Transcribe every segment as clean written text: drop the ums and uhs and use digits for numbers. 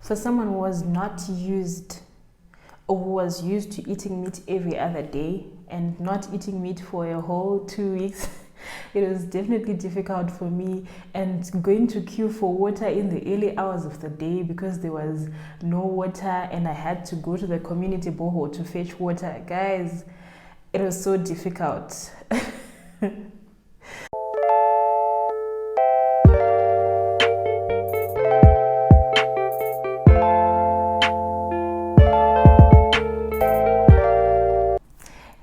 For someone who was not used, or who was used to eating meat every other day and not eating meat for a whole 2 weeks, it was definitely difficult for me. And going to queue for water in the early hours of the day because there was no water and I had to go to the community borehole to fetch water. Guys, it was so difficult.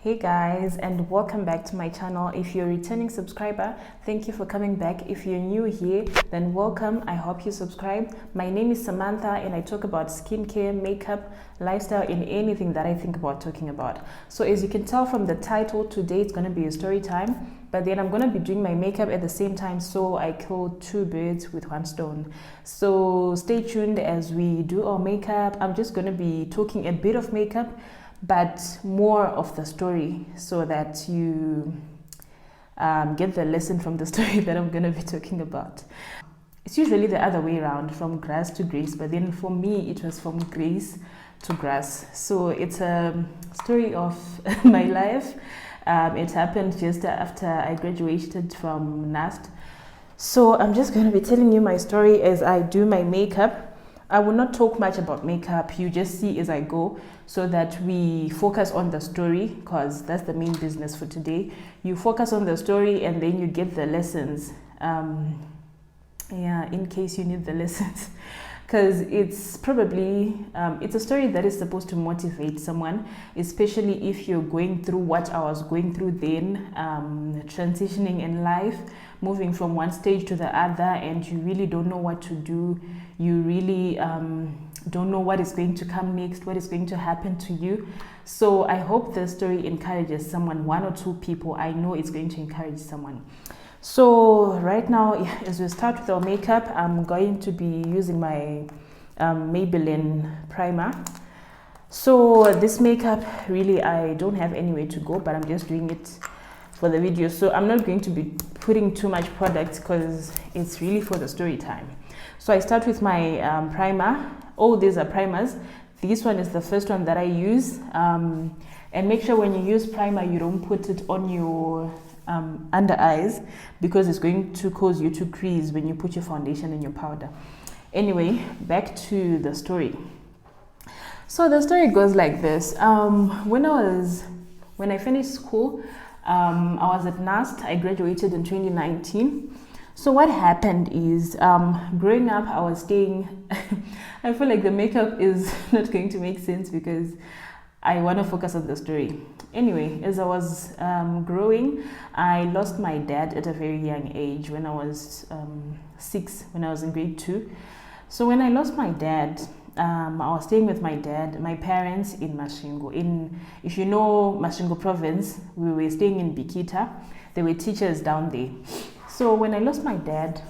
Hey guys, and welcome back to my channel. If you're a returning subscriber, thank you for coming back. If you're new here, then welcome. I hope you subscribe. My name is Samantha and I talk about skincare, makeup, lifestyle, and anything that I think about talking about. So as you can tell from the title, today it's going to be a story time, but then I'm going to be doing my makeup at the same time, so I killed two birds with one stone. So stay tuned as we do our makeup. I'm just going to be talking a bit of makeup, but more of the story, so that you get the lesson from the story that I'm going to be talking about. It's usually the other way around, from grass to grace, but then for me it was from grace to grass. So it's a story of my life. It happened just after I graduated from NAST. So I'm just going to be telling you my story as I do my makeup. I will not talk much about makeup, you just see as I go, so that we focus on the story, because that's the main business for today. You focus on the story and then you get the lessons, in case you need the lessons, because it's probably, it's a story that is supposed to motivate someone, especially if you're going through what I was going through then, transitioning in life, moving from one stage to the other, and you really don't know what to do. You really don't know what is going to come next, what is going to happen to you. So I hope the story encourages someone, one or two people. I know it's going to encourage someone. So right now, as we start with our makeup, I'm going to be using my Maybelline primer. So this makeup, really, I don't have anywhere to go, but I'm just doing it for the video. So I'm not going to be putting too much product because it's really for the story time. So I start with my primer. All these are primers. This one is the first one that I use. And make sure when you use primer, you don't put it on your under eyes, because it's going to cause you to crease when you put your foundation and your powder. Anyway, back to the story. So the story goes like this. When I finished school, I was at NAST. I graduated in 2019. So what happened is, growing up, I was staying, I feel like the makeup is not going to make sense because I want to focus on the story. Anyway, as I was growing, I lost my dad at a very young age when I was 6, when I was in grade 2. So when I lost my dad, I was staying with my dad, my parents in Masvingo. If you know Masvingo province, we were staying in Bikita. There were teachers down there. So when I lost my dad,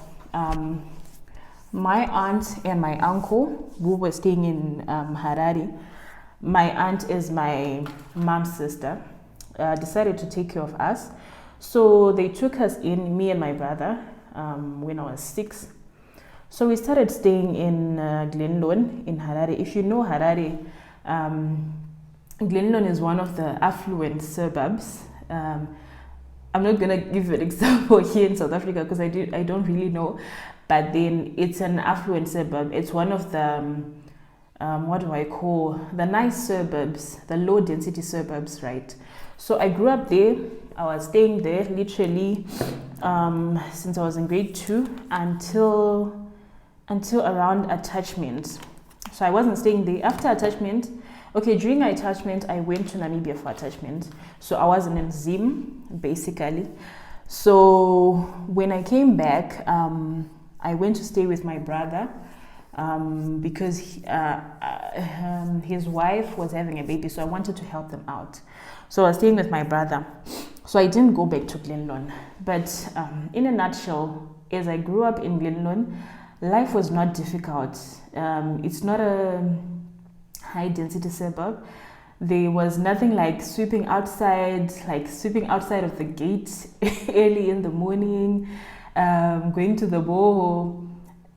my aunt and my uncle, who were staying in Harare, my aunt is my mom's sister, decided to take care of us. So they took us in, me and my brother, when I was 6. So we started staying in Grwm in Harare. If you know Harare, Grwm is one of the affluent suburbs. I'm not going to give an example here in South Africa because I don't really know, but then it's an affluent suburb. It's one of the, what do I call, the nice suburbs, the low density suburbs, right? So I grew up there. I was staying there literally since I was in grade 2 until around attachment. So I wasn't staying there. After attachment, okay, during my attachment, I went to Namibia for attachment. So I was in Zim, basically. So when I came back, I went to stay with my brother because his wife was having a baby, so I wanted to help them out. So I was staying with my brother. So I didn't go back to Grwm. But in a nutshell, as I grew up in Grwm, life was not difficult. It's not a high density suburb. There was nothing like sweeping outside of the gate early in the morning, going to the borehole.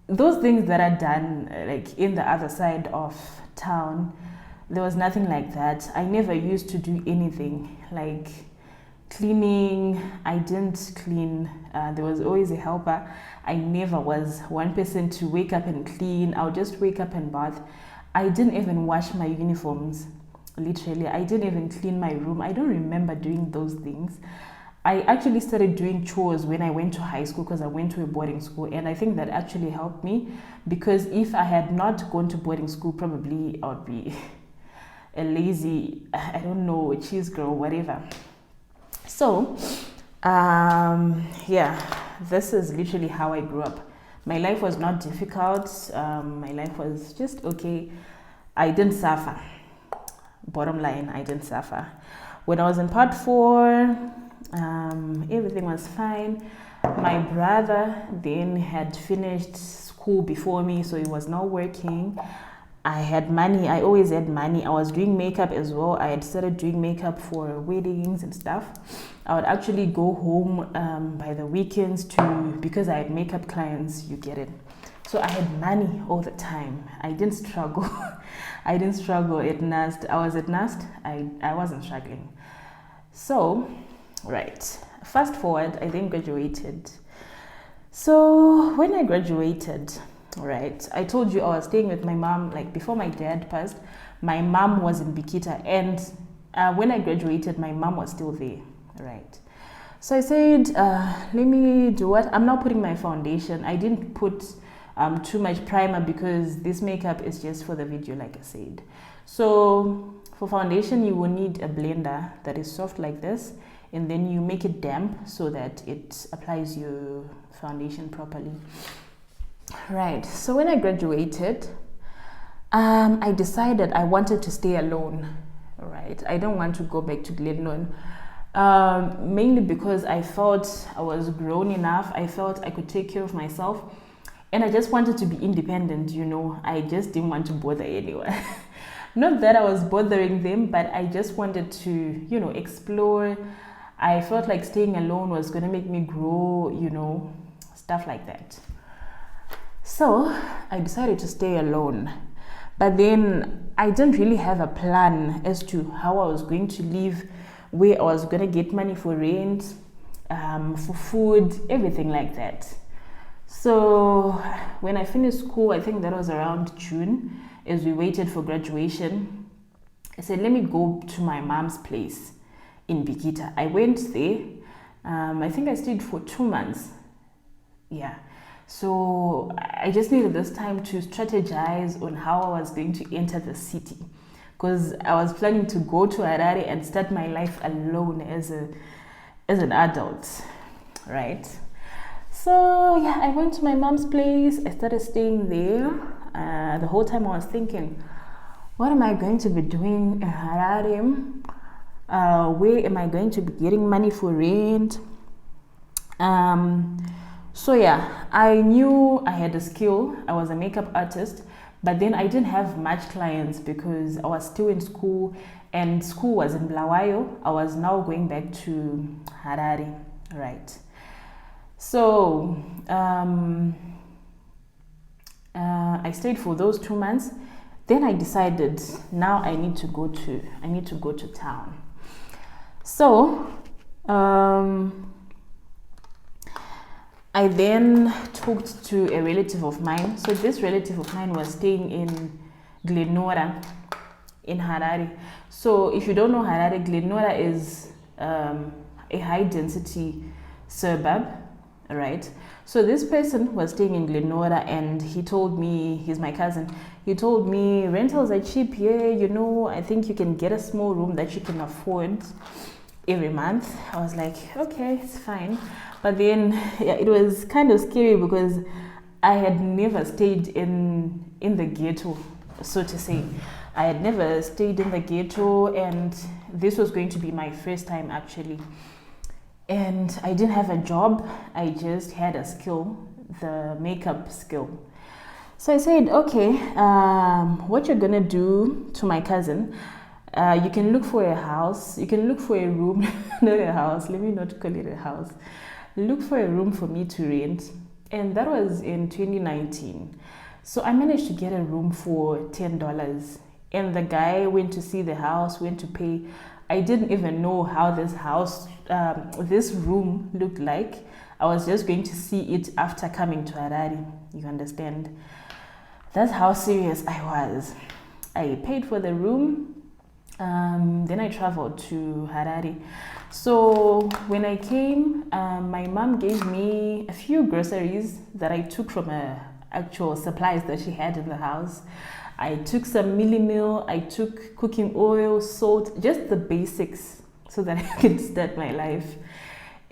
those things that are done like in the other side of town, there was nothing like that. I never used to do anything like cleaning. I didn't clean. There was always a helper. I never was one person to wake up and clean. I'll just wake up and bath. I didn't even wash my uniforms. Literally, I didn't even clean my room. I don't remember doing those things. I actually started doing chores when I went to high school because I went to a boarding school, and I think that actually helped me, because if I had not gone to boarding school, probably I would be a lazy, I don't know, cheese girl, whatever. So, yeah, this is literally how I grew up. My life was not difficult. My life was just okay. I didn't suffer. Bottom line, I didn't suffer. When I was in part 4, everything was fine. My brother then had finished school before me, so he was not working. I had money. I always had money. I was doing makeup as well. I had started doing makeup for weddings and stuff. I would actually go home by the weekends because I had makeup clients, you get it. So I had money all the time. I didn't struggle. I didn't struggle at NAST. I was at NAST. I wasn't struggling. So, right. Fast forward, I then graduated. So when I graduated, right, I told you I was staying with my mom, like before my dad passed. My mom was in Bikita, and when I graduated, my mom was still there, right? So I said, let me do what? I'm now putting my foundation. I didn't put too much primer because this makeup is just for the video, like I said. So for foundation, you will need a blender that is soft like this, and then you make it damp so that it applies your foundation properly. Right, so when I graduated, I decided I wanted to stay alone, right? I don't want to go back to Glenlyon, mainly because I felt I was grown enough. I felt I could take care of myself, and I just wanted to be independent, you know. I just didn't want to bother anyone. Not that I was bothering them, but I just wanted to, you know, explore. I felt like staying alone was going to make me grow, you know, stuff like that. So I decided to stay alone. But then I didn't really have a plan as to how I was going to live, where I was going to get money for rent, for food, everything like that. So when I finished school, I think that was around June, as we waited for graduation, I said, let me go to my mom's place in Bikita. I went there. I think I stayed for 2 months. Yeah. So I just needed this time to strategize on how I was going to enter the city, because I was planning to go to Harare and start my life alone as an adult, right? So yeah, I went to my mom's place. I started staying there. The whole time I was thinking, what am I going to be doing in Harare? Where am I going to be getting money for rent? So yeah, I knew I had a skill. I was a makeup artist, but then I didn't have much clients because I was still in school, and school was in Bulawayo. I was now going back to Harare, right? So I stayed for those 2 months. Then I decided now I need to go to town. So I then talked to a relative of mine. So this relative of mine was staying in Glenora in Harare. So if you don't know Harare, Glenora is a high density suburb, right? So this person was staying in Glenora, and he told me, he's my cousin, he told me rentals are cheap here, you know, I think you can get a small room that you can afford every month. I was like, okay, it's fine. But then yeah, it was kind of scary because I had never stayed in the ghetto, so to say. I had never stayed in the ghetto, and this was going to be my first time actually. And I didn't have a job. I just had a skill, the makeup skill. So I said, okay, what you're gonna do to my cousin, you can look for a house, you can look for a room, not a house, let me not call it a house. Look for a room for me to rent, and that was in 2019. So I managed to get a room for $10, and the guy went to see the house, went to pay. I didn't even know how this house, this room looked like. I was just going to see it after coming to Harare. You understand? That's how serious I was. I paid for the room. Then I traveled to Harare. So when I came, my mom gave me a few groceries that I took from actual supplies that she had in the house. I took some milli meal, I took cooking oil, salt, just the basics so that I could start my life.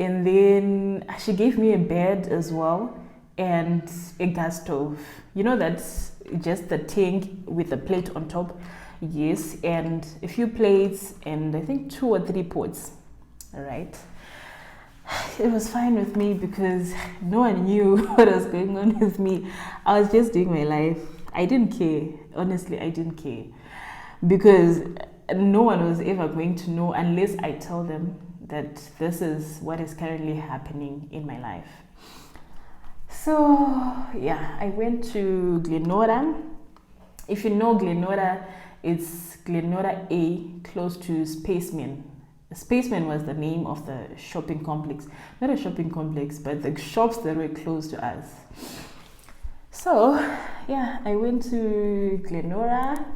And then she gave me a bed as well and a gas stove. You know, that's just the tank with a plate on top. Yes, and a few plates and I think 2 or 3 pots. All right. It was fine with me because no one knew what was going on with me. I was just doing my life. I didn't care. Honestly, I didn't care because no one was ever going to know unless I tell them that this is what is currently happening in my life. So yeah, I went to Glenora. If you know Glenora, it's Glenora A, close to Spaceman. Spaceman was the name of the shopping complex. Not a shopping complex, but the shops that were close to us. So yeah, I went to Glenora.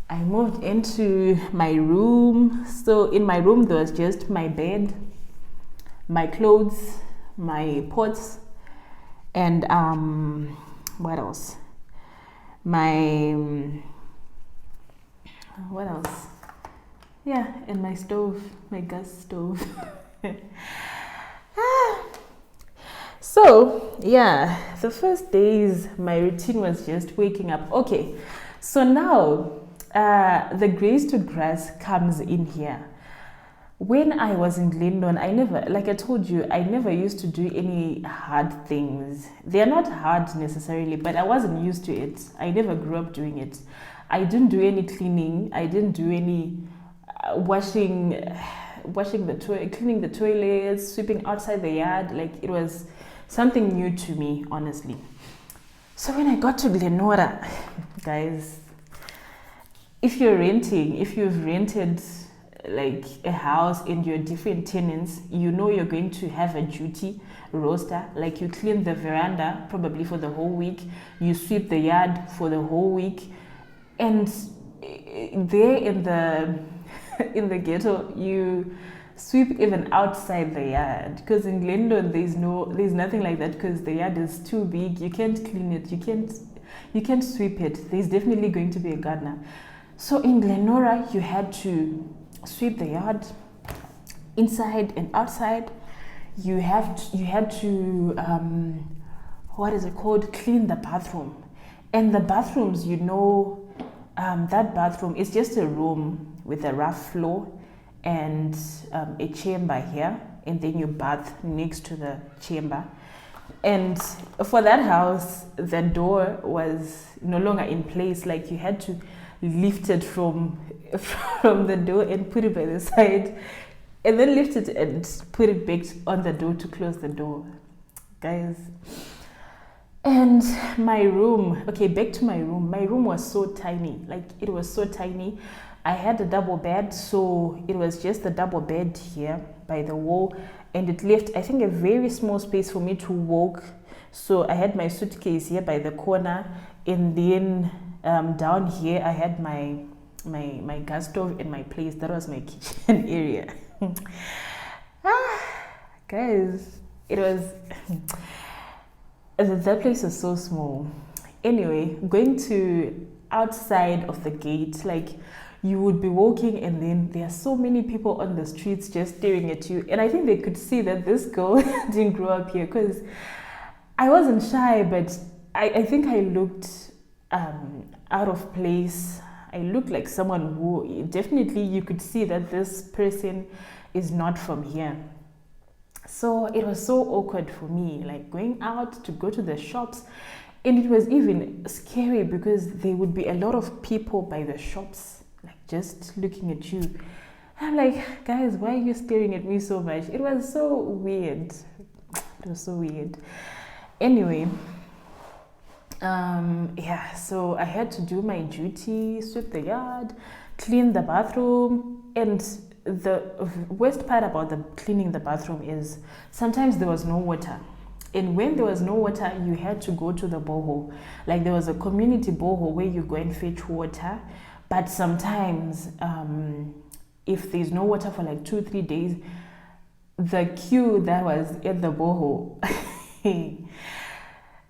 I moved into my room. So in my room there was just my bed, my clothes, my pots, and what else? What else? Yeah, and my stove, my gas stove. So yeah, the first days my routine was just waking up. Okay, so now the grace to grass comes in here. When I was in Glendon, I never, like I told you, I never used to do any hard things. They are not hard necessarily, but I wasn't used to it. I never grew up doing it. I didn't do any cleaning. I didn't do any washing the toilet, cleaning the toilets, sweeping outside the yard. Like, it was something new to me, honestly. So when I got to Glenora, guys, if you've rented like a house and you're different tenants, you know you're going to have a duty roster. Like, you clean the veranda probably for the whole week, you sweep the yard for the whole week, and there in the ghetto you sweep even outside the yard, because in Glendon there's nothing like that, because the yard is too big. You can't clean it, you can't sweep it. There's definitely going to be a gardener. So in Glenora you had to sweep the yard inside and outside. You had to what is it called, clean the bathroom. And the bathrooms, that bathroom is just a room with a rough floor and a chamber here, and then you bath next to the chamber. And for that house, the door was no longer in place. Like, you had to lift it from the door and put it by the side, and then lift it and put it back on the door to close the door, guys. And my room, okay, back to my room. My room was so tiny. Like, it was so tiny. I had a double bed, so it was just a double bed here by the wall, and it left, I think, a very small space for me to walk. So I had my suitcase here by the corner, and then down here I had my gas stove and my place. That was my kitchen area. Guys, it was that place was so small. Anyway, going to outside of the gate, like, you would be walking and then there are so many people on the streets just staring at you, and I think they could see that this girl didn't grow up here, because I wasn't shy, but I think I looked out of place. I looked like someone who definitely you could see that this person is not from here. So it was so awkward for me, like, going out to go to the shops. And it was even scary because there would be a lot of people by the shops, like, just looking at you. I'm like, guys, why are you staring at me so much? It was so weird. It was so weird. Anyway, yeah, so I had to do my duty, sweep the yard, clean the bathroom, and the worst part about the cleaning the bathroom is sometimes there was no water. And when there was no water, you had to go to the borehole. Like there was a community borehole where you go and fetch water. But sometimes, if there's no water for like 2-3 days, the queue that was at the borehole,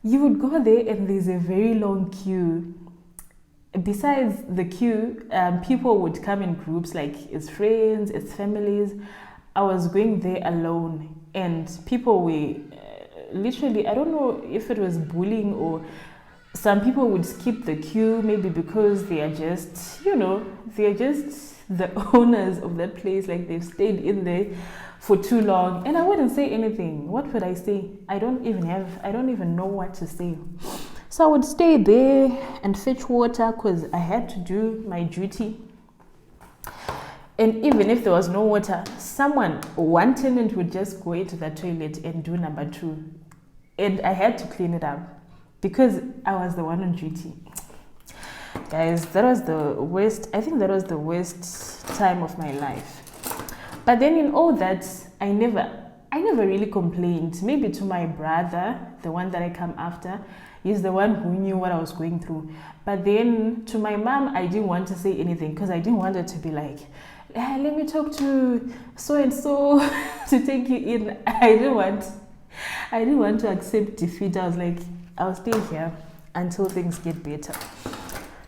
you would go there and there's a very long queue. Besides the queue, people would come in groups, like as friends, as families. I was going there alone, and people were literally, I don't know if it was bullying or some people would skip the queue, maybe because they are just, they're just the owners of that place, like they've stayed in there for too long. And I wouldn't say anything. What would I say? I don't even know what to say. So I would stay there and fetch water because I had to do my duty. And even if there was no water, one tenant would just go into the toilet and do number 2. And I had to clean it up because I was the one on duty. Guys, that was the worst. I think that was the worst time of my life. But then in all that, I never really complained. Maybe to my brother, the one that I come after, he's the one who knew what I was going through. But then to my mom, I didn't want to say anything because I didn't want her to be like, let me talk to so-and-so to take you in. I didn't want to accept defeat. I was like, I'll stay here until things get better.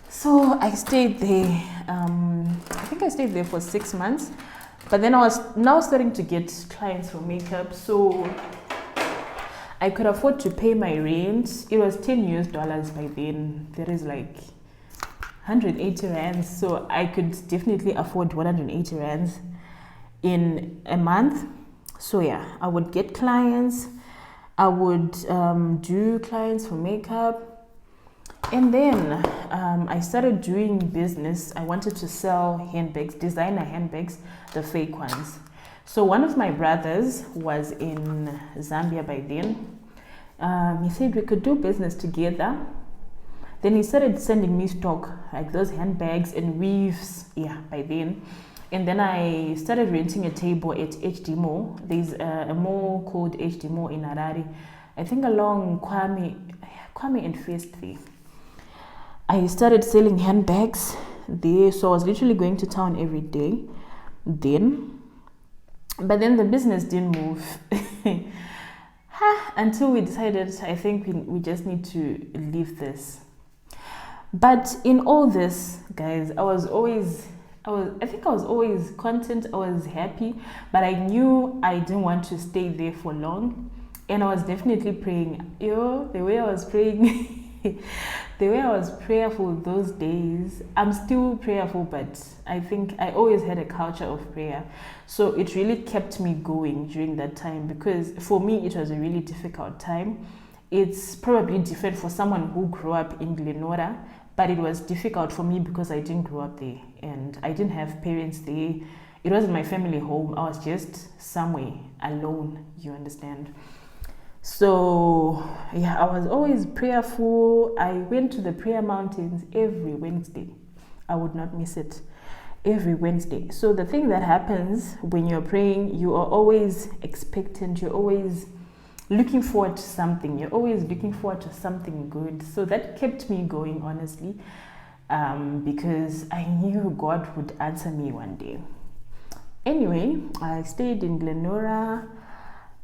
So I stayed there. I think I stayed there for 6 months. But then I was now starting to get clients for makeup. So I could afford to pay my rent. It was $10 by then. That is like 180 rands. So I could definitely afford 180 rands in a month. So yeah, I would get clients. I would do clients for makeup. And then I started doing business. I wanted to sell handbags, designer handbags, the fake ones. So one of my brothers was in Zambia by then. He said we could do business together. Then he started sending me stock, like those handbags and weaves, by then. And then I started renting a table at HD Mall. There's a mall called HD Mall in Harare. I think along Kwame and First there. I started selling handbags there, so I was literally going to town every day then. But then the business didn't move until we decided, I think we just need to leave this. But in all this, guys, I was always content, I was happy, but I knew I didn't want to stay there for long. And I was definitely praying. The way I was praying, the way I was prayerful those days, I'm still prayerful, but I think I always had a culture of prayer. So it really kept me going during that time, because for me, it was a really difficult time. It's probably different for someone who grew up in Glenora, but it was difficult for me because I didn't grow up there and I didn't have parents there. It wasn't my family home. I was just somewhere alone, you understand? So yeah, I was always prayerful. I went to the prayer mountains every Wednesday. I would not miss it. Every Wednesday. So the thing that happens when you're praying, you are always expectant. You're always looking forward to something. You're always looking forward to something good. So that kept me going, honestly, because I knew God would answer me one day. Anyway, I stayed in Glenora.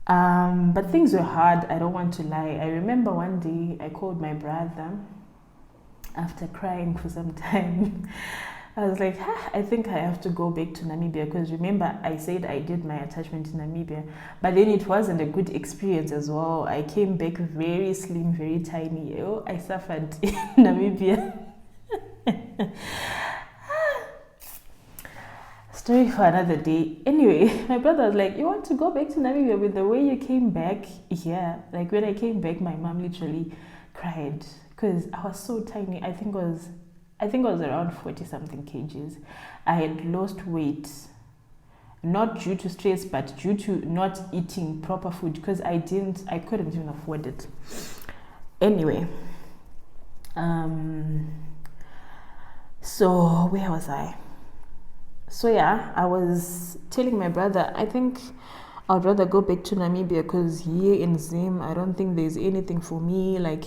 But things were hard, I don't want to lie. I remember one day I called my brother after crying for some time. I was like, I think I have to go back to Namibia, because remember I said I did my attachment in Namibia, but then it wasn't a good experience as well. I came back very slim, very tiny. I suffered in Namibia. Story for another day. Anyway, my brother was like, you want to go back to Namibia with the way you came back? Yeah, like when I came back, my mom literally cried because I was so tiny. I think I was around 40 something kgs. I had lost weight. not due to stress, but due to not eating proper food, because I couldn't even afford it. Anyway, so where was I? So yeah, I was telling my brother, I think I'd rather go back to Namibia, because here in Zim, I don't think there's anything for me, like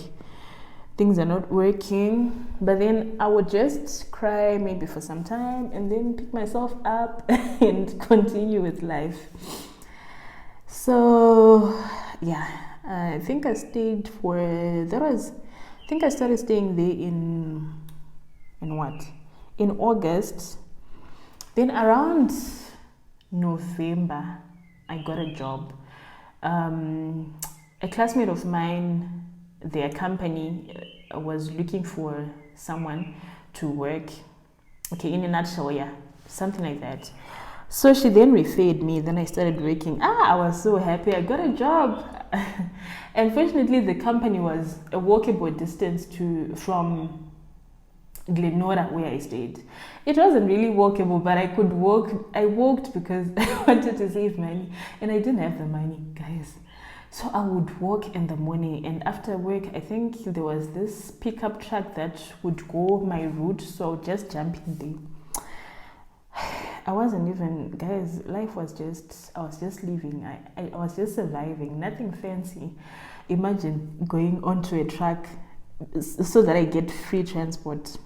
things are not working. But then I would just cry maybe for some time and then pick myself up and continue with life. So yeah, I think I stayed for, I think I started staying there in what? In August. Then around November, I got a job. A classmate of mine, their company was looking for someone to work. Okay, in a nutshell, yeah, something like that. So she then referred me. Then I started working. I was so happy. I got a job. And fortunately, the company was a walkable distance from Glenora, where I stayed. It wasn't really walkable, but I could walk. I walked because I wanted to save money, and I didn't have the money, guys. So I would walk in the morning, and after work, I think there was this pickup truck that would go my route, so I would just jump in there. I wasn't even, guys, life was just, I was just living. I was just surviving, nothing fancy. Imagine going onto a truck so that I get free transport.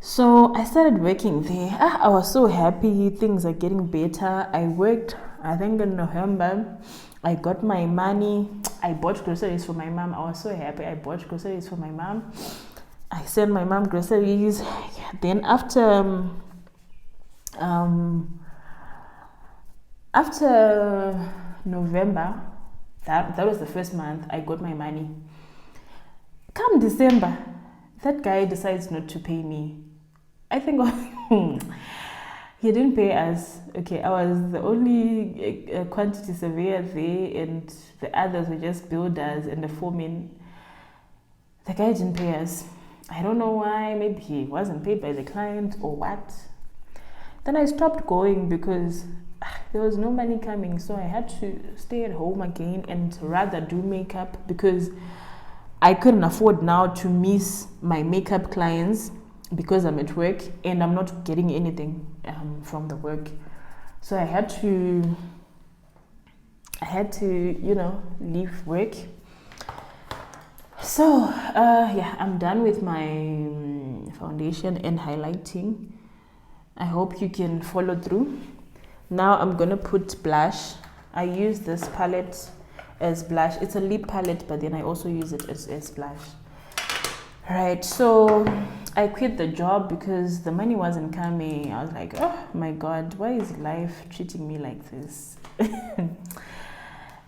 So I started working there. I was so happy, things are getting better. I worked, I think in November, I got my money. I bought groceries for my mom. I was so happy. I bought groceries for my mom. I sent my mom groceries. Then after November, that was the first month, I got my money. Come December, that guy decides not to pay me. I think he didn't pay us. Okay, I was the only quantity surveyor there, and the others were just builders and the foreman. The guy didn't pay us. I don't know why. Maybe he wasn't paid by the client or what. Then I stopped going because there was no money coming, so I had to stay at home again and rather do makeup, because I couldn't afford now to miss my makeup clients because I'm at work and I'm not getting anything from the work. So I had to leave work. So yeah, I'm done with my foundation and highlighting. I hope you can follow through. Now I'm gonna put blush. I use this palette as blush. It's a lip palette, but then I also use it as blush. Right, so I quit the job because the money wasn't coming. I was like, oh my God, why is life treating me like this?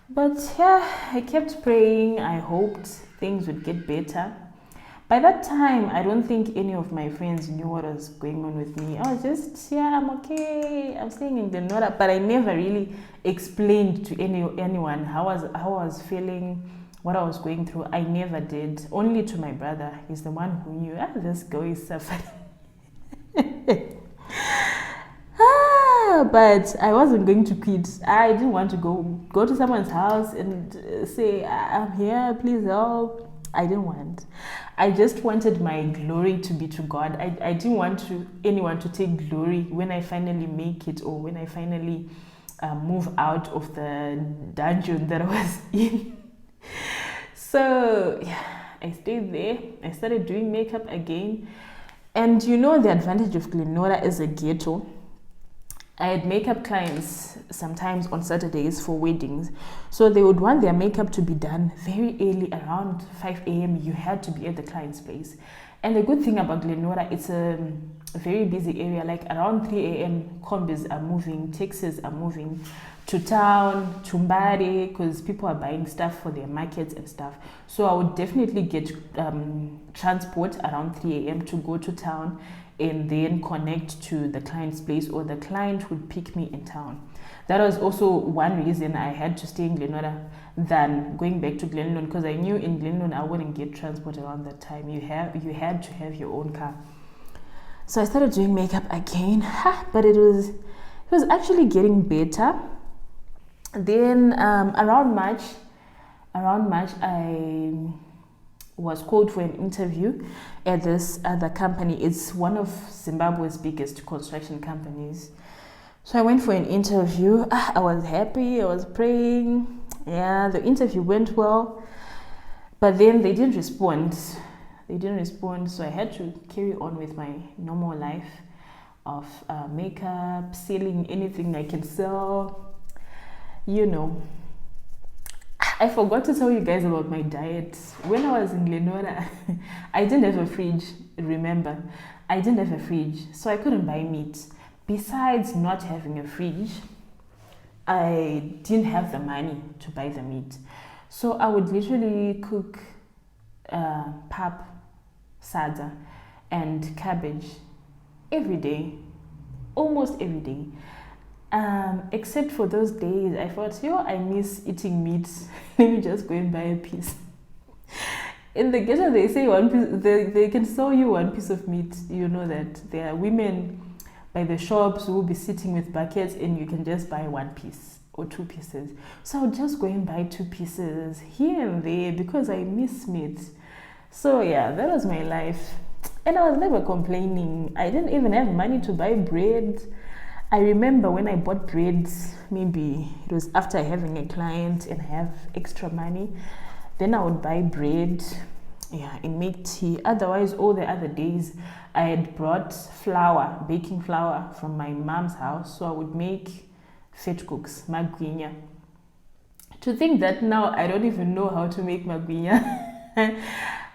But yeah, I kept praying. I hoped things would get better. By that time, I don't think any of my friends knew what was going on with me. I was just, yeah, I'm okay. I'm staying in Glenora, but I never really explained to anyone how I was feeling, what I was going through. I never did. Only to my brother. He's the one who knew, this girl is suffering. But I wasn't going to quit. I didn't want to go to someone's house and say, I'm here, please help. I didn't want. I just wanted my glory to be to God. I didn't want anyone to take glory when I finally make it, or when I finally move out of the dungeon that I was in. So yeah, I stayed there. I started doing makeup again. And you know, the advantage of Glenora as a ghetto, I had makeup clients sometimes on Saturdays for weddings. So they would want their makeup to be done very early, around 5 a.m. You had to be at the client's place. And the good thing about Glenora, it's a very busy area. Like around 3 a.m., combis are moving, taxis are moving to town, to Mbari, because people are buying stuff for their markets and stuff. So I would definitely get transport around 3 a.m. to go to town and then connect to the client's place, or the client would pick me in town. That was also one reason I had to stay in Glenora than going back to Glenlyon, because I knew in Glenlyon I wouldn't get transport around that time. You had to have your own car. So I started doing makeup again, but it was It was actually getting better. Then around March, I was called for an interview at this other company. It's one of Zimbabwe's biggest construction companies. So I went for an interview. I was happy. I was praying. Yeah, the interview went well. But then they didn't respond. So I had to carry on with my normal life of makeup, selling anything I can sell. You know. I forgot to tell you guys about my diet. When I was in Glenora, I didn't have a fridge, remember. I didn't have a fridge, so I couldn't buy meat. Besides not having a fridge, I didn't have the money to buy the meat. So I would literally cook pap, saga, and cabbage every day, almost every day. Except for those days, I thought, I miss eating meat. Let me just go and buy a piece. In the ghetto, they say one piece. They can sell you one piece of meat. You know that there are women by the shops who will be sitting with buckets, and you can just buy one piece or two pieces. So I would just go and buy two pieces here and there because I miss meat. So yeah, that was my life, and I was never complaining. I didn't even have money to buy bread. I remember when I bought bread, maybe it was after having a client and have extra money, then I would buy bread, and make tea. Otherwise, all the other days, I had brought flour, baking flour from my mom's house, so I would make fat cooks, magwinya. To think that now I don't even know how to make magwinya.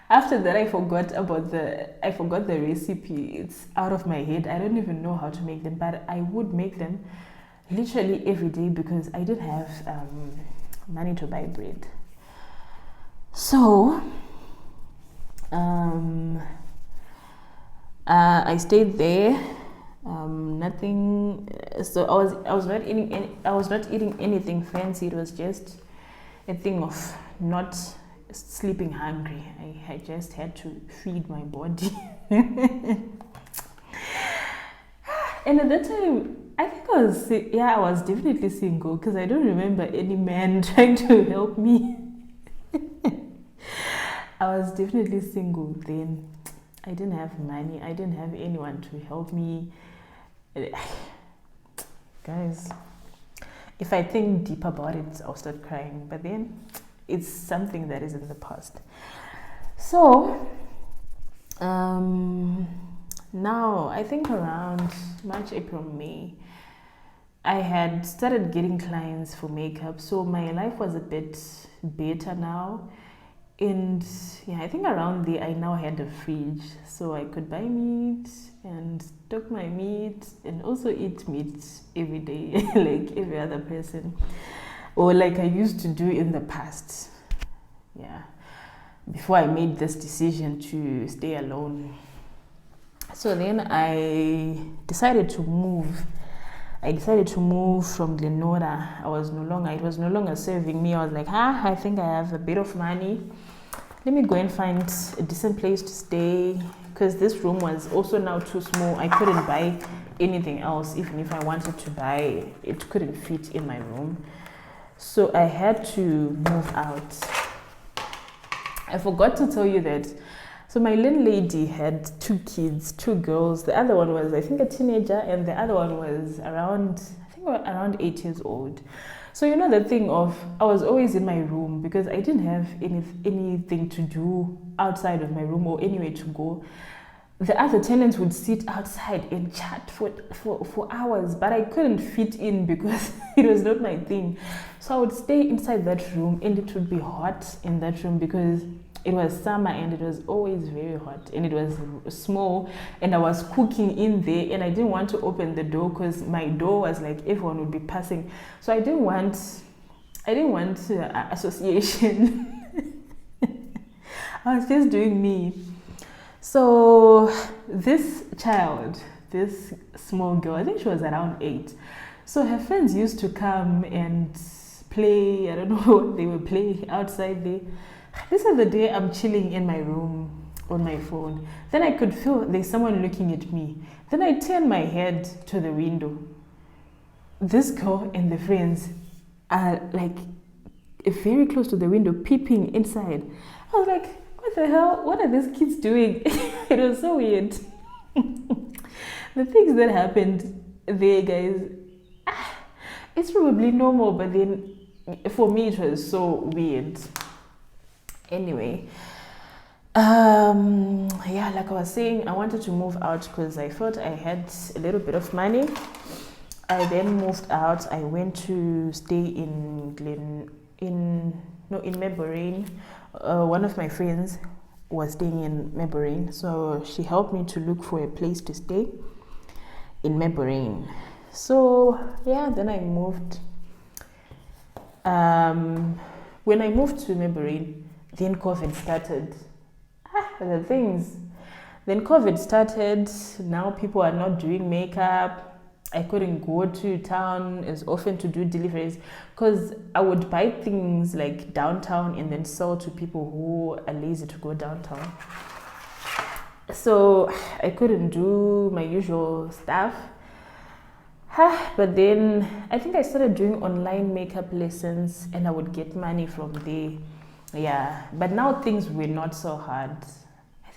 After that, I forgot the recipe. It's out of my head. I don't even know how to make them, but I would make them literally every day because I didn't have money to buy bread. So I stayed there. Nothing. So I was not eating anything fancy. It was just a thing of not sleeping hungry. I just had to feed my body. And at that time, I think I was definitely single because I don't remember any man trying to help me. I was definitely single then. I didn't have money. I didn't have anyone to help me. Guys, if I think deep about it, I'll start crying. But then it's something that is in the past. So now I think around March, April, May, I had started getting clients for makeup, so my life was a bit better now. And I think around there I now had a fridge, so I could buy meat and stock my meat and also eat meat every day like every other person, or like I used to do in the past, before I made this decision to stay alone. So then I decided to move. From Glenora. It was no longer serving me. I was like, I think I have a bit of money. Let me go and find a decent place to stay, because this room was also now too small. I couldn't buy anything else. Even if I wanted to buy, it couldn't fit in my room. So I had to move out. I forgot to tell you that. So my landlady had two kids, two girls. The other one was, I think, a teenager, and the other one was around 8 years old. So you know the thing of, I was always in my room because I didn't have anything to do outside of my room or anywhere to go. The other tenants would sit outside and chat for hours, but I couldn't fit in because it was not my thing. So I would stay inside that room, and it would be hot in that room because it was summer and it was always very hot, and it was small, and I was cooking in there, and I didn't want to open the door because my door was like everyone would be passing. So I didn't want association. I was just doing me. So this small girl, I think she was around 8. So her friends used to come and play. I don't know what they were playing outside there. This is the day I'm chilling in my room on my phone. Then I could feel there's someone looking at me. Then I turn my head to the window. this girl and the friends are like very close to the window, peeping inside. I was like, what the hell? What are these kids doing? It was so weird. The things that happened there, guys, it's probably normal, but then for me it was so weird. Anyway, yeah, like I was saying, I wanted to move out because I thought I had a little bit of money. I then moved out. I went to stay in Meborine. One of my friends was staying in Meborine, so she helped me to look for a place to stay in Meborine. So yeah, then I moved. When I moved to Meborine, then COVID started. The things. Then COVID started. Now people are not doing makeup. I couldn't go to town as often to do deliveries because I would buy things like downtown and then sell to people who are lazy to go downtown. So I couldn't do my usual stuff. But then I think I started doing online makeup lessons and I would get money from there. Yeah, but now things were not so hard. I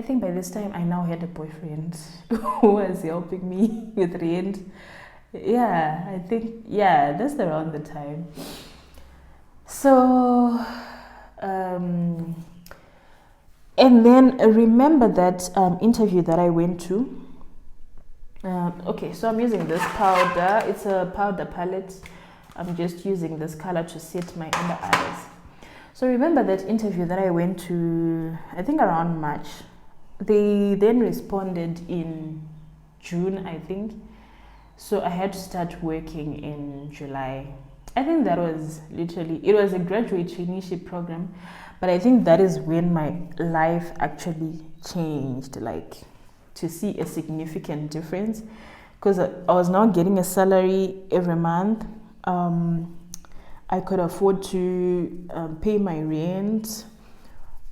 think by this time I now had a boyfriend who was helping me with rent. Yeah, I think, yeah, that's around the time. So, and then remember that interview that I went to. Okay, so I'm using this powder. It's a powder palette. I'm just using this color to set my under eyes. So remember that interview that I went to, I think around March. They then responded in June, I think. So I had to start working in July. I think that was literally, it was a graduate traineeship program, but I think that is when my life actually changed, like to see a significant difference, because I was now getting a salary every month. I could afford to pay my rent.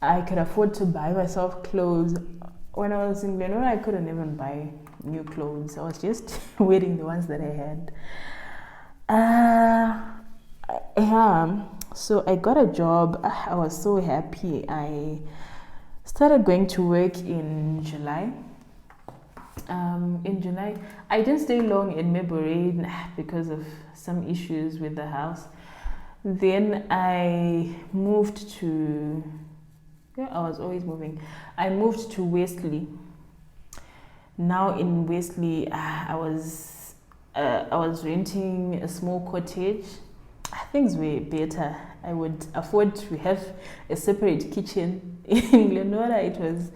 I could afford to buy myself clothes. When I was in Glenora, I couldn't even buy new clothes. I was just wearing the ones that I had. Yeah, so I got a job. I was so happy. I started going to work in July. In July, I didn't stay long in Meborine because of some issues with the house. Then I moved to, yeah, I was always moving. I moved to Wesley. Now in Wesley, I was renting a small cottage. Things were better. I would afford to have a separate kitchen. In Glenora, it was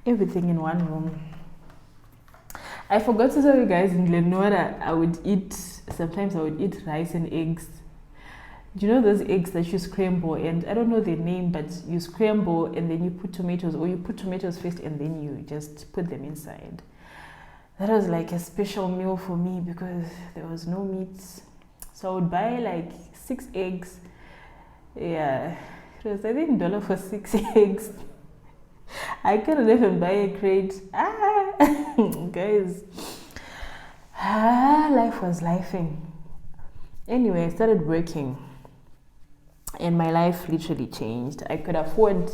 everything in one room. I forgot to tell you guys, in Glenora, sometimes I would eat rice and eggs. Do you know those eggs that you scramble? And I don't know their name, but you scramble and then you put tomatoes, or you put tomatoes first and then you just put them inside. That was like a special meal for me because there was no meat. So I would buy like 6 eggs. Yeah, it was, I think, $1 for 6 eggs. I couldn't even buy a crate. Guys. Life was lifing. Anyway, I started working and my life literally changed. I could afford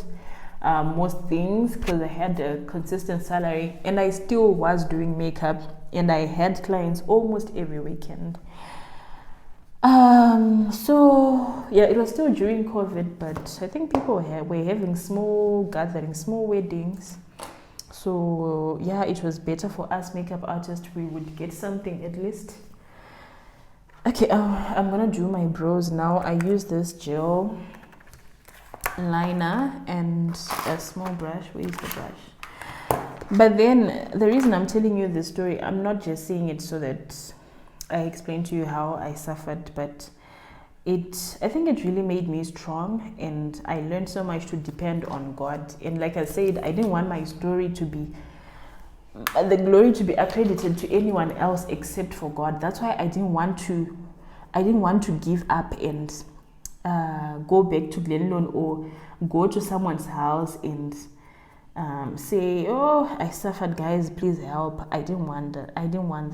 most things because I had a consistent salary and I still was doing makeup and I had clients almost every weekend. So yeah, it was still during COVID, but I think people were having small gatherings, small weddings. So yeah, it was better for us makeup artists. We would get something at least. Okay, I'm gonna do my brows now. I use this gel liner and a small brush. Where is the brush? But then the reason I'm telling you this story, I'm not just saying it so that I explain to you how I suffered, but I think it really made me strong and I learned so much to depend on God. And like I said, I didn't want my story to be, the glory to be accredited to anyone else except for God. That's why I didn't want to give up and go back to Glenlone or go to someone's house and say, oh, I suffered, guys, please help. I didn't want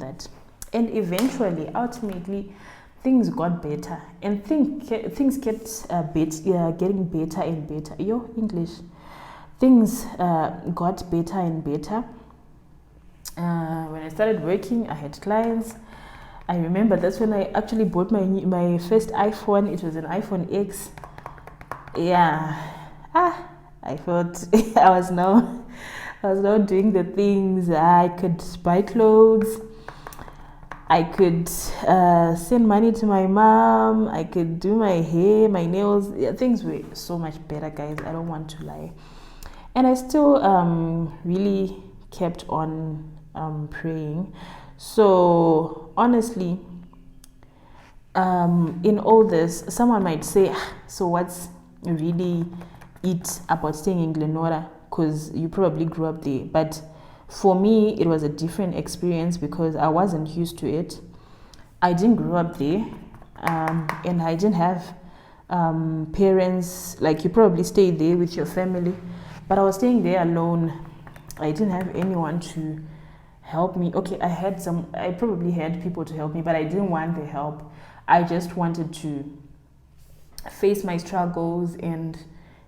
that. And eventually, ultimately, things got better, and things kept getting better and better. English. Things got better and better. When I started working, I had clients. I remember that's when I actually bought my first iPhone. It was an iPhone X. Yeah. I thought I was now doing the things. I could buy clothes. I could send money to my mom. I could do my hair, my nails. Yeah, things were so much better, guys. I don't want to lie. And I still really kept on praying. So honestly, in all this, someone might say, so what's really it about staying in Glenora? Because you probably grew up there. But for me, it was a different experience because I wasn't used to it. I didn't grow up there, and I didn't have parents. Like, you probably stayed there with your family, but I was staying there alone. I didn't have anyone to help me. Okay, I probably had people to help me, but I didn't want the help. I just wanted to face my struggles, and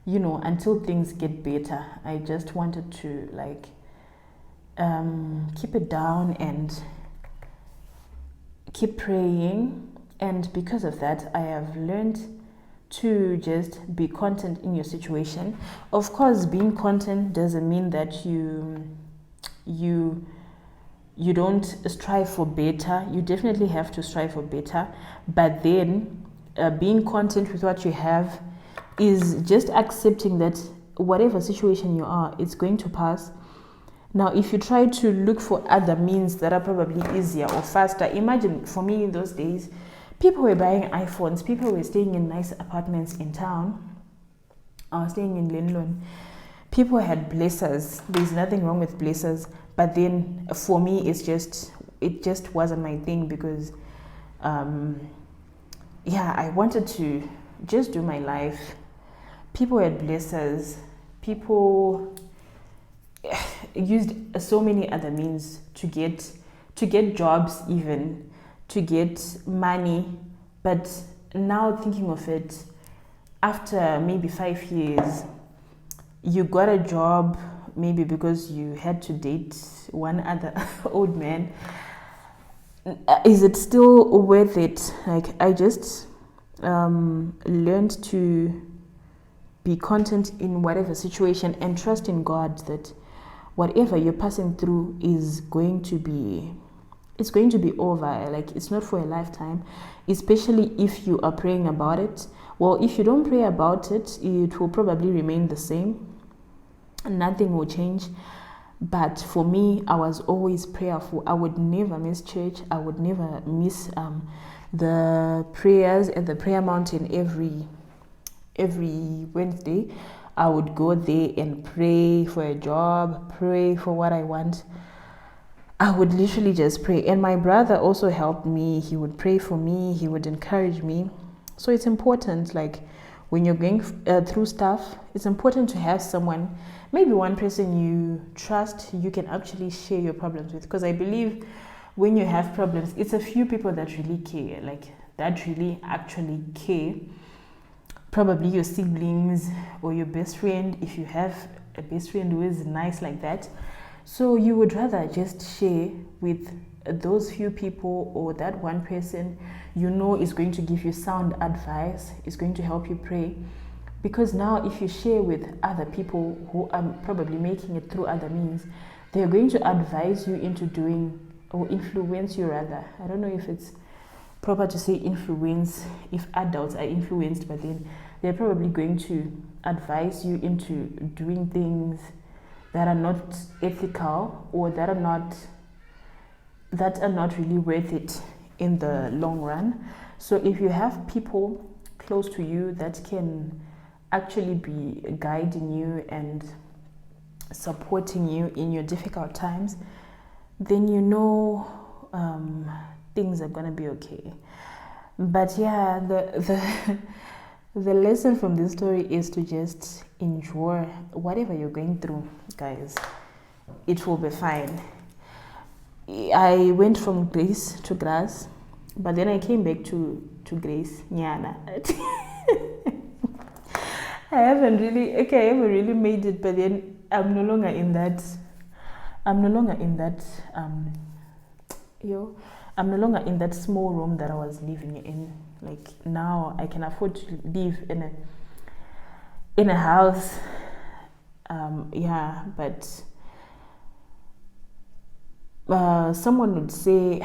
until things get better, I just wanted to keep it down and keep praying. And because of that, I have learned to just be content in your situation. Of course, being content doesn't mean that you don't strive for better. You definitely have to strive for better, but then being content with what you have is just accepting that whatever situation you are, it's going to pass. Now, if you try to look for other means that are probably easier or faster, imagine for me in those days, people were buying iPhones, people were staying in nice apartments in town. I was staying in Linlon. People had blazers. There's nothing wrong with blazers, but then for me, it just wasn't my thing because, I wanted to just do my life. People had blazers. People used so many other means to get jobs, even to get money. But now thinking of it, after maybe 5 years, you got a job maybe because you had to date one other old man. Is it still worth it? I just learned to be content in whatever situation and trust in God that whatever you're passing through is going to be over. It's not for a lifetime, especially if you are praying about it. Well, if you don't pray about it, it will probably remain the same. Nothing will change. But for me, I was always prayerful. I would never miss church. I would never miss the prayers at the prayer mountain every Wednesday. I would go there and pray for a job, pray for what I want. I would literally just pray. And my brother also helped me. He would pray for me. He would encourage me. So it's important, when you're going through stuff, it's important to have someone, maybe one person you trust, you can actually share your problems with. Because I believe when you have problems, it's a few people that really care, that really actually care. Probably your siblings or your best friend, if you have a best friend who is nice like that. So you would rather just share with those few people or that one person is going to give you sound advice, is going to help you pray. Because now if you share with other people who are probably making it through other means, they're going to advise you into doing, or influence you rather. I don't know if it's proper to say influence if adults are influenced, but then they're probably going to advise you into doing things that are not ethical or that are not really worth it in the long run. So if you have people close to you that can actually be guiding you and supporting you in your difficult times, then things are gonna be okay. But yeah, the lesson from this story is to just endure whatever you're going through, guys. It will be fine. I went from Grace to Grass, but then I came back to Grace. Nyana. I haven't really made it, but then I'm no longer in that I'm no longer in that small room that I was living in. Like now I can afford to live in a house. But someone would say,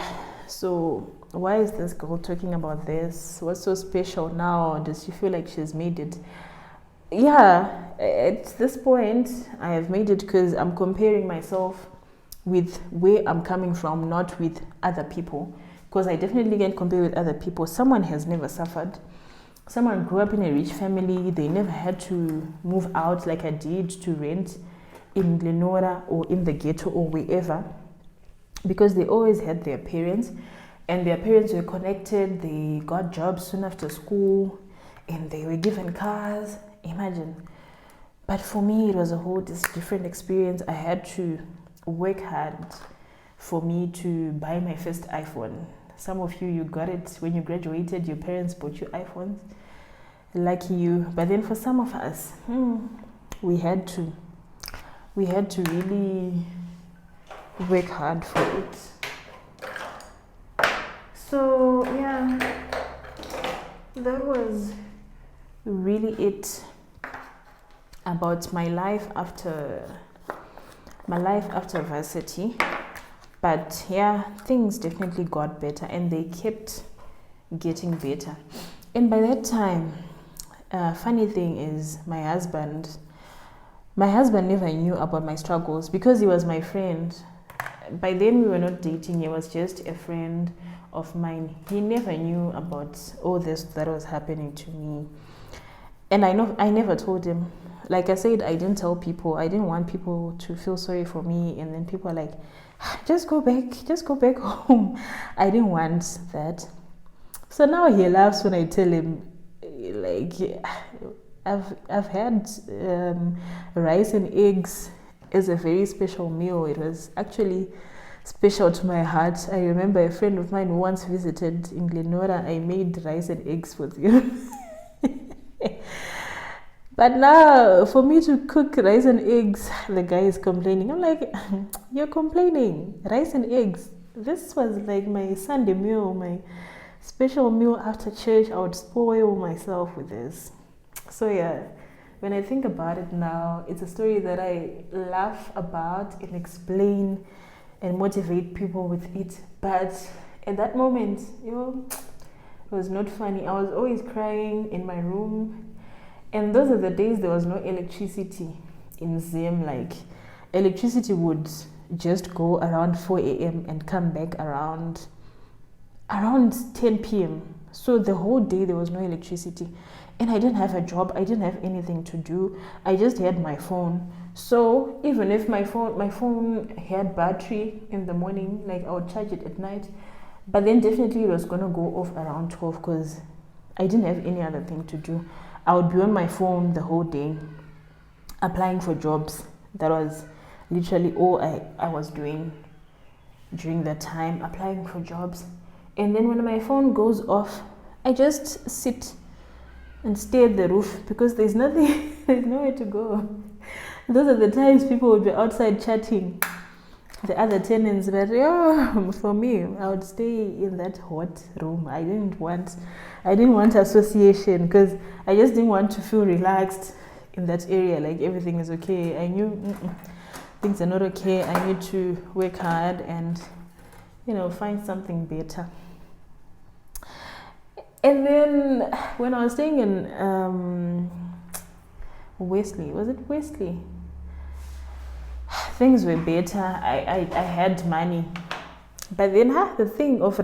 so why is this girl talking about this? What's so special now? Does she feel like she's made it? Yeah, at this point I have made it because I'm comparing myself with where I'm coming from, not with other people, because I definitely can't compare with other people. Someone has never suffered. Someone grew up in a rich family. They never had to move out like I did to rent in Lenora or in the ghetto or wherever, because they always had their parents, and their parents were connected. They got jobs soon after school and they were given cars. Imagine. But for me, it was a whole different experience. I had to work hard for me to buy my first iPhone. Some of you got it when you graduated. Your parents bought you iPhones. Lucky you. But then for some of us, we had to really work hard for it. So yeah, that was really it about my life after varsity. But yeah, things definitely got better, and they kept getting better. And by that time, funny thing is, my husband never knew about my struggles because he was my friend. By then we were not dating, he was just a friend of mine. He never knew about all this that was happening to me. And I never told him. Like I said, I didn't tell people. I didn't want people to feel sorry for me, and then people are like, just go back home. I didn't want that. So now he laughs when I tell him, like, I've had rice and eggs as a very special meal. It was actually special to my heart. I remember a friend of mine who once visited in Glenora. I made rice and eggs for them. But now, for me to cook rice and eggs, the guy is complaining. I'm like, you're complaining? Rice and eggs? This was like my Sunday meal, my special meal after church. I would spoil myself with this. So yeah, when I think about it now, it's a story that I laugh about and explain and motivate people with it. But at that moment, it was not funny. I was always crying in my room. And those are the days there was no electricity in Zim. Like, electricity would just go around 4 a.m. and come back around 10 p.m. So the whole day there was no electricity. And I didn't have a job. I didn't have anything to do. I just had my phone. So even if my phone had battery in the morning, like I would charge it at night. But then definitely it was going to go off around 12 because I didn't have any other thing to do. I would be on my phone the whole day, applying for jobs. That was literally all I was doing during that time, applying for jobs. And then when my phone goes off, I just sit and stare at the roof because there's nothing, there's nowhere to go. Those are the times people would be outside chatting, the other tenants. But for me, I would stay in that hot room. I didn't want association because I just didn't want to feel relaxed in that area, like everything is okay. I knew things are not okay. I need to work hard and find something better. And then when I was staying in Wesley, was it Wesley? Things were better. I had money. But then the thing of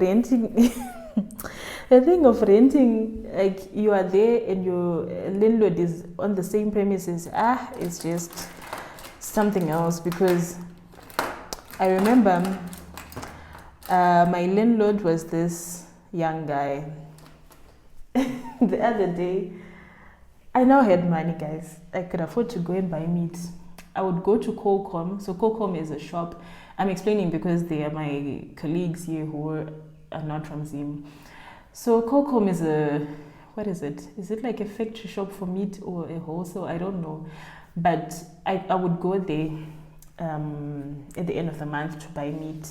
renting like you are there and your landlord is on the same premises, it's just something else. Because I remember my landlord was this young guy. The other day, I now had money, guys. I could afford to go and buy meat. I would go to Qualcomm. So Qualcomm is a shop. I'm explaining because they are my colleagues here who are not from Zim. So Grwm is a, what is it? Is it like a factory shop for meat or a wholesale? I don't know. But I would go there at the end of the month to buy meat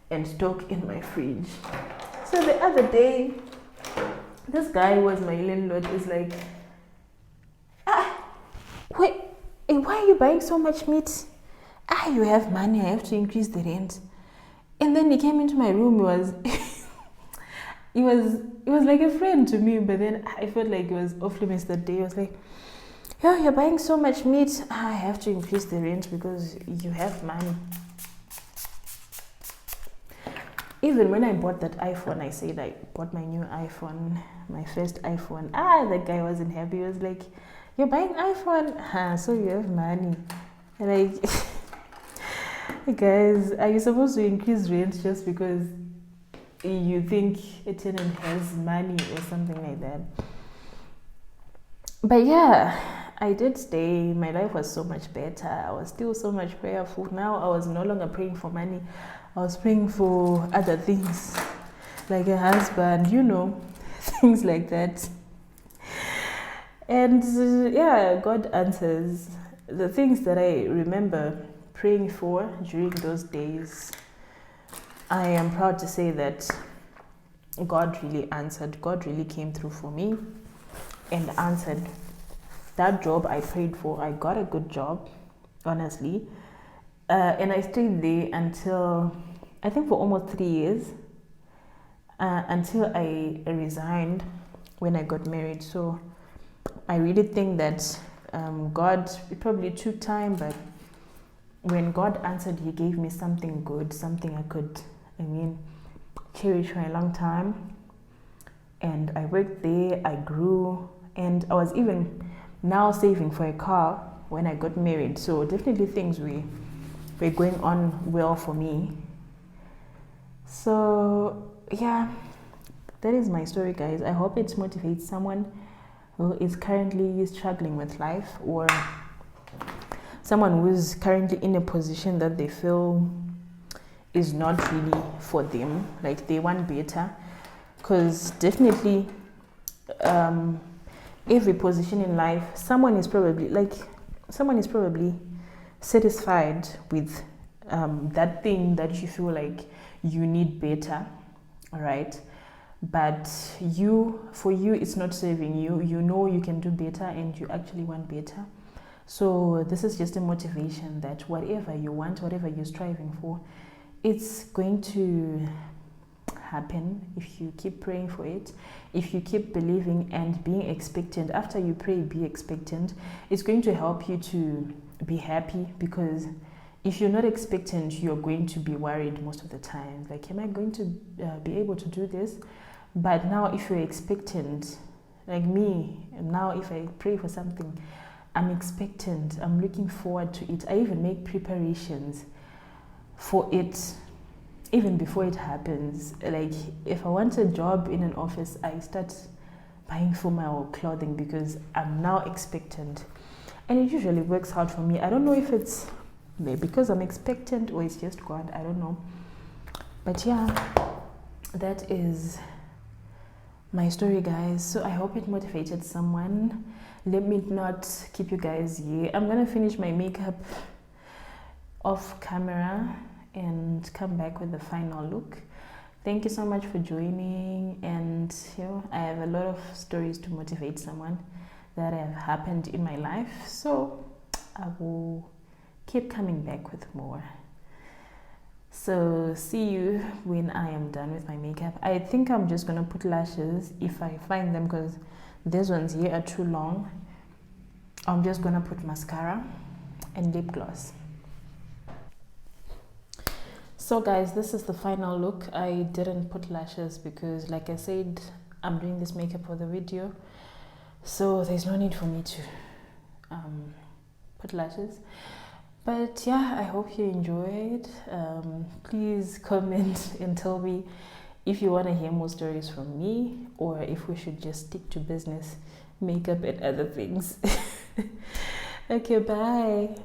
and stock in my fridge. So the other day, this guy was my landlord, is like, wait, why are you buying so much meat? You have money, I have to increase the rent. And then he came into my room, he was like a friend to me, but then I felt like it was off limits that day. I was like, yeah, you're buying so much meat, I have to increase the rent because you have money. Even when I bought that iPhone, I said I bought my new iPhone, my first iPhone. That guy wasn't happy. He was like, you're buying iPhone? So you have money. Like, guys, are you supposed to increase rent just because you think a tenant has money or something like that? But yeah, I did stay. My life was so much better. I was still so much prayerful. Now I was no longer praying for money. I was praying for other things, like a husband, things like that. And yeah, God answers. The things that I remember praying for during those days, I am proud to say that God really answered. God really came through for me and answered. That job I prayed for, I got a good job, honestly. And I stayed there until, I think, for almost 3 years, until I resigned when I got married. So I really think that God, it probably took time, but when God answered, He gave me something good, something I could, cherish for a long time. And I worked there, I grew, and I was even now saving for a car when I got married. So definitely things were going on well for me. So yeah, that is my story, guys. I hope it motivates someone who is currently struggling with life, or someone who is currently in a position that they feel is not really for them, like they want better. Because definitely every position in life, someone is probably satisfied with that thing that you feel like you need better, all right? But for you, it's not serving you. You know you can do better and you actually want better. So this is just a motivation that whatever you want, whatever you're striving for, it's going to happen if you keep praying for it, if you keep believing and being expectant. After you pray, be expectant. It's going to help you to be happy, because if you're not expectant, you're going to be worried most of the time, like, am I going to be able to do this? But now if you're expectant, like me, now if I pray for something, I'm expectant, I'm looking forward to it. I even make preparations for it even before it happens. Like, if I want a job in an office, I start buying formal clothing because I'm now expectant. And it usually works out for me. I don't know if it's maybe because I'm expectant or it's just God, I don't know. But yeah, that is my story, guys. So I hope it motivated someone. Let me not keep you guys here. I'm gonna finish my makeup off camera and come back with the final look. Thank you so much for joining, and I have a lot of stories to motivate someone that have happened in my life, so I will keep coming back with more. So see you when I am done with my makeup. I think I'm just gonna put lashes if I find them, because these ones here are too long. I'm just gonna put mascara and lip gloss. So guys, this is the final look. I didn't put lashes because, like I said, I'm doing this makeup for the video, so there's no need for me to put lashes. But yeah, I hope you enjoyed. Please comment and tell me if you want to hear more stories from me, or if we should just stick to business, makeup and other things. Okay, bye.